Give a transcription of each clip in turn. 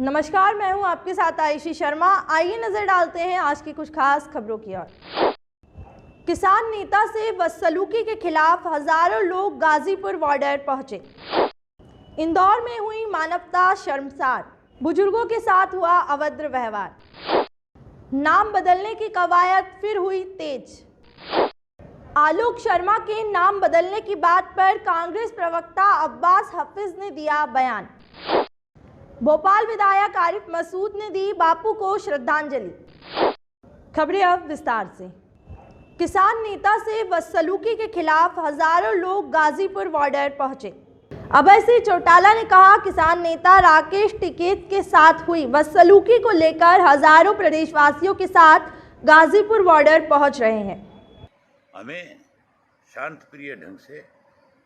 नमस्कार, मैं हूं आपके साथ आयुषी शर्मा। आइए नजर डालते हैं आज की कुछ खास खबरों की ओर। किसान नेता से बदसलूकी के खिलाफ हजारों लोग गाजीपुर बॉर्डर पहुंचे। इंदौर में हुई मानवता शर्मसार, बुजुर्गों के साथ हुआ अभद्र व्यवहार। नाम बदलने की कवायद फिर हुई तेज। आलोक शर्मा के नाम बदलने की बात पर कांग्रेस प्रवक्ता अब्बास हफीज ने दिया बयान। भोपाल विधायक आरिफ मसूद ने दी बापू को श्रद्धांजलि। खबरें अब विस्तार से। किसान नेता से बदसलूकी के खिलाफ हजारों लोग गाजीपुर बॉर्डर पहुंचे। अभय सिंह चौटाला ने कहा, किसान नेता राकेश टिकैत के साथ हुई बदसलूकी को लेकर हजारों प्रदेशवासियों के साथ गाजीपुर बॉर्डर पहुंच रहे हैं। हमें शांत प्रिय ढंग से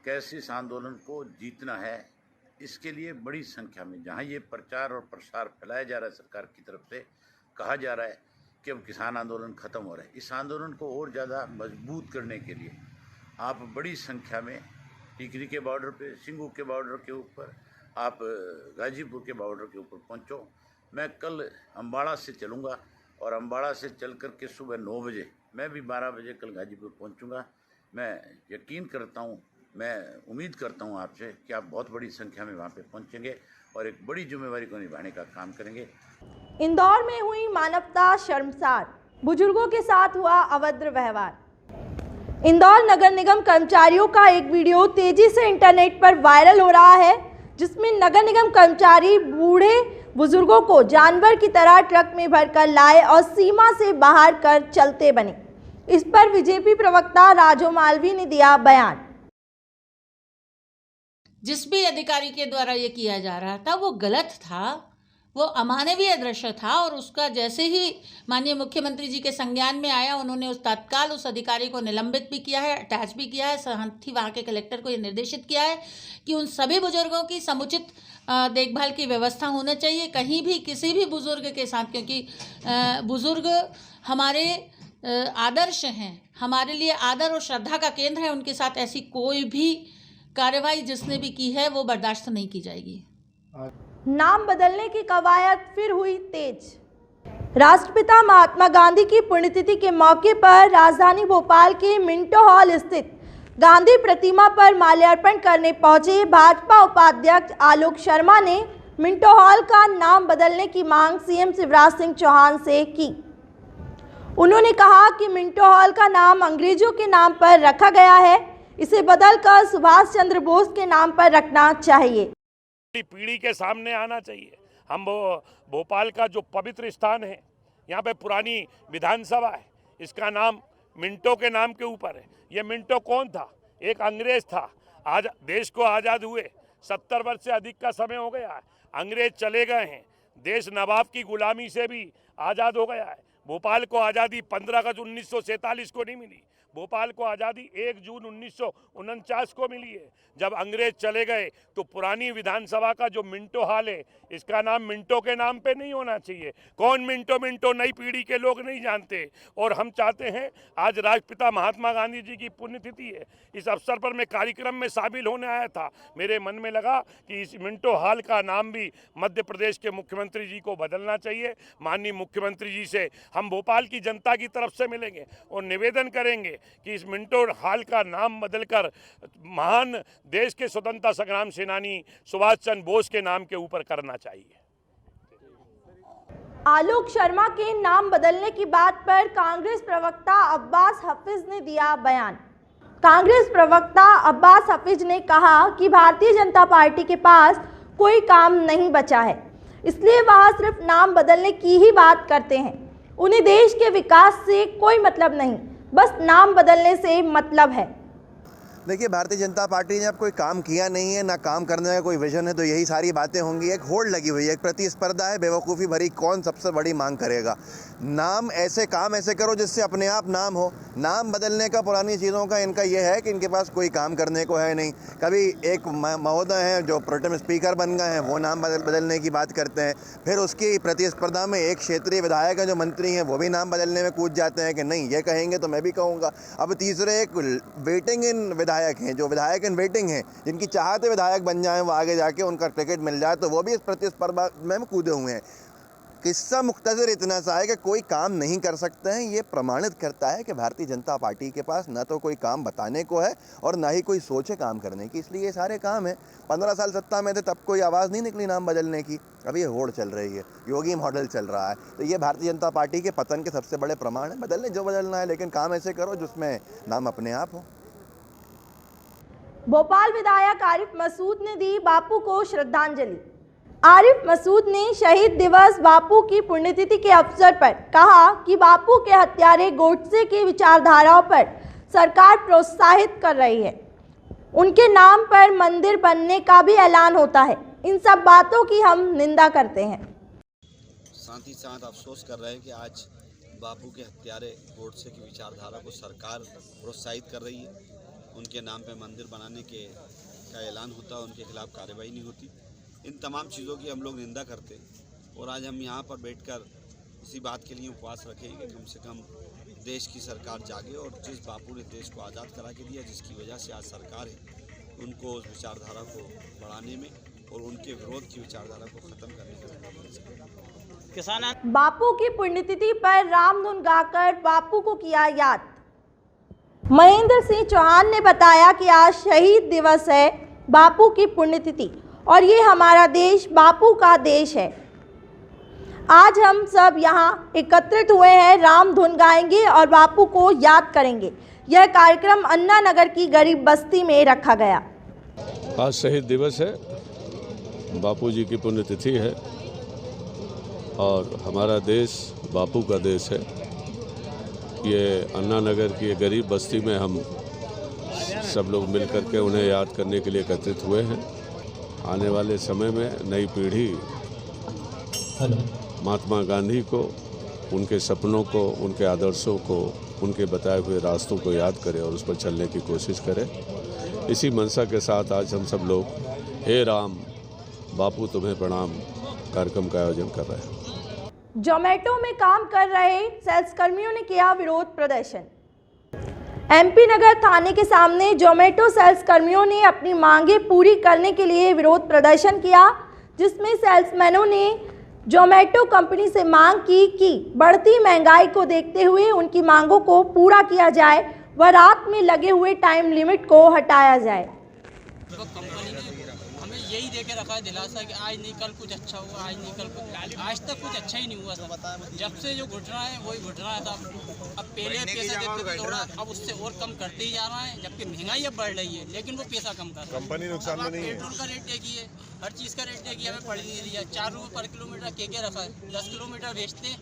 कैसे इस आंदोलन को जीतना है, इसके लिए बड़ी संख्या में जहां ये प्रचार और प्रसार फैलाया जा रहा है, सरकार की तरफ से कहा जा रहा है कि अब किसान आंदोलन खत्म हो रहा है, इस आंदोलन को और ज़्यादा मजबूत करने के लिए आप बड़ी संख्या में टिकरी के बॉर्डर पे, सिंगू के बॉर्डर के ऊपर, आप गाजीपुर के बॉर्डर के ऊपर पहुंचो। मैं कल अम्बाड़ा से चलूँगा और अम्बाड़ा से चल कर के सुबह 9 बजे, मैं भी 12 बजे कल गाजीपुर पहुंचूंगा। मैं यकीन करता हूं, मैं उम्मीद करता हूं आपसे कि आप बहुत बड़ी संख्या में वहां पे पहुंचेंगे और एक बड़ी जिम्मेवारी को निभाने का काम करेंगे। इंदौर में हुई मानवता शर्मसार, बुजुर्गों के साथ हुआ अभद्र व्यवहार। इंदौर नगर निगम कर्मचारियों का एक वीडियो तेजी से इंटरनेट पर वायरल हो रहा है, जिसमें नगर निगम कर्मचारी बूढ़े बुजुर्गों को जानवर की तरह ट्रक में भरकर लाए और सीमा से बाहर कर चलते बने। इस पर बीजेपी प्रवक्ता राजू मालवी ने दिया बयान। जिस भी अधिकारी के द्वारा ये किया जा रहा था वो गलत था, वो अमानवीय दृश्य था और उसका जैसे ही माननीय मुख्यमंत्री जी के संज्ञान में आया, उन्होंने तत्काल उस अधिकारी को निलंबित भी किया है, अटैच भी किया है। साथ ही वहाँ के कलेक्टर को ये निर्देशित किया है कि उन सभी बुजुर्गों की समुचित देखभाल की व्यवस्था होना चाहिए। कहीं भी किसी भी बुजुर्ग के साथ, क्योंकि बुजुर्ग हमारे आदर्श हैं, हमारे लिए आदर और श्रद्धा का केंद्र है, उनके साथ ऐसी कोई भी कार्रवाई जिसने भी की है वो बर्दाश्त नहीं की जाएगी। नाम बदलने की कवायद फिर हुई तेज। राष्ट्रपिता महात्मा गांधी की पुण्यतिथि के मौके पर राजधानी भोपाल के मिंटो हॉल स्थित गांधी प्रतिमा पर माल्यार्पण करने पहुंचे भाजपा उपाध्यक्ष आलोक शर्मा ने मिंटो हॉल का नाम बदलने की मांग सीएम शिवराज सिंह चौहान से की। उन्होंने कहा कि मिंटो हॉल का नाम अंग्रेजों के नाम पर रखा गया है, इसे बदलकर सुभाष चंद्र बोस के नाम पर रखना चाहिए। पीढ़ी के सामने आना चाहिए। हम भोपाल का जो पवित्र स्थान है, यहाँ पे पुरानी विधानसभा है, इसका नाम मिंटो के नाम के ऊपर है। ये मिंटो कौन था? एक अंग्रेज था। आज देश को आज़ाद हुए 70 वर्ष से अधिक का समय हो गया है। अंग्रेज चले गए हैं, देश नवाब की गुलामी से भी आज़ाद हो गया है। भोपाल को आज़ादी 15 अगस्त 1947 को नहीं मिली, भोपाल को आज़ादी 1 जून 1949 को मिली है। जब अंग्रेज चले गए तो पुरानी विधानसभा का जो मिंटो हॉल है, इसका नाम मिंटो के नाम पे नहीं होना चाहिए। कौन मिंटो? मिंटो नई पीढ़ी के लोग नहीं जानते। और हम चाहते हैं, आज राष्ट्रपिता महात्मा गांधी जी की पुण्यतिथि है, इस अवसर पर मैं कार्यक्रम में शामिल होने आया था। मेरे मन में लगा कि इस मिंटो हॉल का नाम भी मध्य प्रदेश के मुख्यमंत्री जी को बदलना चाहिए। माननीय मुख्यमंत्री जी से हम भोपाल की जनता की तरफ से मिलेंगे और निवेदन करेंगे कि इस मिंटो हॉल का नाम बदलकर महान देश के स्वतंत्रता संग्राम सेनानी सुभाष चंद्र बोस के नाम के ऊपर करना चाहिए। आलोक शर्मा के नाम बदलने की बात पर कांग्रेस प्रवक्ता अब्बास हफीज ने दिया बयान। कांग्रेस प्रवक्ता अब्बास हफीज ने कहा कि भारतीय जनता पार्टी के पास कोई काम नहीं बचा है, इसलिए वह सिर्फ नाम बदलने की ही बात करते हैं। उन्हें देश के विकास से कोई मतलब नहीं, बस नाम बदलने से मतलब है। देखिए, भारतीय जनता पार्टी ने अब कोई काम किया नहीं है, ना काम करने का कोई विजन है, तो यही सारी बातें होंगी। एक होड़ लगी हुई है, एक प्रतिस्पर्धा है बेवकूफ़ी भरी, कौन सबसे बड़ी मांग करेगा। नाम ऐसे काम ऐसे करो जिससे अपने आप नाम हो। नाम बदलने का पुरानी चीज़ों का इनका ये है कि इनके पास कोई काम करने को है नहीं। कभी एक महोदय हैं जो प्रोटेम स्पीकर बन गए हैं, वो नाम बदलने की बात करते हैं। फिर उसकी प्रतिस्पर्धा में एक क्षेत्रीय विधायक हैं जो मंत्री हैं, वो भी नाम बदलने में कूद जाते हैं कि नहीं ये कहेंगे तो मैं भी कहूँगा। अब तीसरे एक वेटिंग इन विधायक हैं, जो विधायक इन वेटिंग हैं, जिनकी चाहते विधायक बन जाएं, वो आगे जाके उनका टिकट मिल जाए, तो वो भी इस प्रतिस्पर्धा में कूदे हुए हैं। किस्सा मुख्तसर इतना सा है कि कोई काम नहीं कर सकते हैं। ये प्रमाणित करता है कि भारतीय जनता पार्टी के पास न तो कोई काम बताने को है और ना ही कोई सोच है काम करने की, इसलिए ये सारे काम है। 15 साल सत्ता में थे तब कोई आवाज़ नहीं निकली नाम बदलने की, अभी ये होड़ चल रही है, योगी मॉडल चल रहा है। तो ये भारतीय जनता पार्टी के पतन के सबसे बड़े प्रमाण है। बदलने जो बदलना है, लेकिन काम ऐसे करो जिसमें नाम अपने आप हो। भोपाल विधायक आरिफ मसूद ने दी बापू को श्रद्धांजलि। आरिफ मसूद ने शहीद दिवस बापू की पुण्यतिथि के अवसर पर कहा कि बापू के हत्यारे गोडसे की विचारधाराओं पर सरकार प्रोत्साहित कर रही है। उनके नाम पर मंदिर बनने का भी ऐलान होता है। इन सब बातों की हम निंदा करते हैं। साथ ही साथ अफसोस कर रहे हैं कि आज बापू के हत्यारे गोडसे की विचारधारा को सरकार प्रोत्साहित कर रही है। उनके नाम पे मंदिर बनाने का ऐलान होता है, उनके खिलाफ कार्रवाई नहीं होती। इन तमाम चीज़ों की हम लोग निंदा करते हैं और आज हम यहाँ पर बैठकर इसी बात के लिए उपवास रखें कि कम से कम देश की सरकार जागे और जिस बापू ने देश को आज़ाद करा के दिया, जिसकी वजह से आज सरकार है, उनको उस विचारधारा को बढ़ाने में और उनके विरोध की विचारधारा को ख़त्म करने में किसान बापू की पुण्यतिथि पर रामधुन गाकर बापू को किया याद। महेंद्र सिंह चौहान ने बताया कि आज शहीद दिवस है, बापू की पुण्यतिथि, और ये हमारा देश बापू का देश है। आज हम सब यहाँ एकत्रित हुए हैं, राम धुन गाएंगे और बापू को याद करेंगे। यह कार्यक्रम अन्ना नगर की गरीब बस्ती में रखा गया। आज शहीद दिवस है, बापू जी की पुण्यतिथि है और हमारा देश बापू का देश है। ये अन्ना नगर की गरीब बस्ती में हम सब लोग मिलकर के उन्हें याद करने के लिए एकत्रित हुए हैं। आने वाले समय में नई पीढ़ी महात्मा गांधी को, उनके सपनों को, उनके आदर्शों को, उनके बताए हुए रास्तों को याद करे और उस पर चलने की कोशिश करे। इसी मंशा के साथ आज हम सब लोग हे राम बापू तुम्हें प्रणाम कार्यक्रम का आयोजन कर रहे हैं। जोमेटो में काम कर रहे सेल्स कर्मियों ने किया विरोध प्रदर्शन। एमपी नगर थाने के सामने जोमेटो सेल्स कर्मियों ने अपनी मांगें पूरी करने के लिए विरोध प्रदर्शन किया, जिसमें सेल्समैनों ने जोमेटो कंपनी से मांग की कि बढ़ती महंगाई को देखते हुए उनकी मांगों को पूरा किया जाए व रात में लगे हुए टाइम लिमिट को हटाया जाए। कंपनी ने हमें यही दे के रखा है दिलासा कि आज नहीं कल कुछ अच्छा हुआ, आज नहीं कल कुछ, आज तक कुछ अच्छा ही नहीं हुआ था। जब से जो घुट रहा है वही घुट रहा था। अब पहले पैसा देते थे थोड़ा, अब उससे और कम करते ही जा रहा है, जबकि महंगाई अब बढ़ रही है लेकिन वो पैसा कम कर रहा है। कंपनी नुकसान में नहीं है। पेट्रोल का रेट देखिए, हर चीज़ का रेट देखिए, हमें पड़ नहीं दिया। 4 रुपये पर किलोमीटर के रखा है। 10 किलोमीटर बेचते हैं,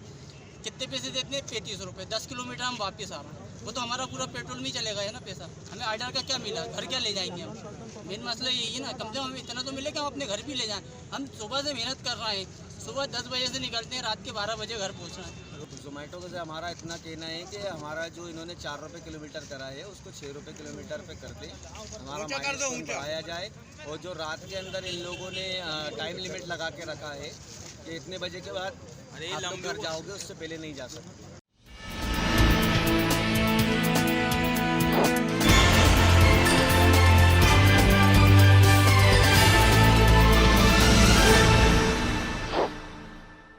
कितने पैसे देते हैं? 35 रुपये। 10 किलोमीटर हम वापस आ रहे हैं, वो तो हमारा पूरा पेट्रोल में चलेगा है ना पैसा। हमें ऑर्डर का क्या मिला, घर क्या ले जाएंगे हम? मेन मसला यही है ना, कम से कम हमें इतना तो मिले कि हम अपने घर भी ले जाएं। हम सुबह से मेहनत कर रहे हैं, सुबह 10 बजे से निकलते हैं, रात के 12 बजे घर पहुँच रहे हैं। जोमेटो से हमारा इतना कहना है कि हमारा जो इन्होंने 4 रुपये किलोमीटर करा है उसको 6 रुपये किलोमीटर पे कर दे, हमारा माइलेज बढ़ाया जाए। और जो रात के अंदर इन लोगों ने टाइम लिमिट लगा के रखा है कि इतने बजे के बाद आप लोग घर जाओगे, उससे पहले नहीं जा सकते।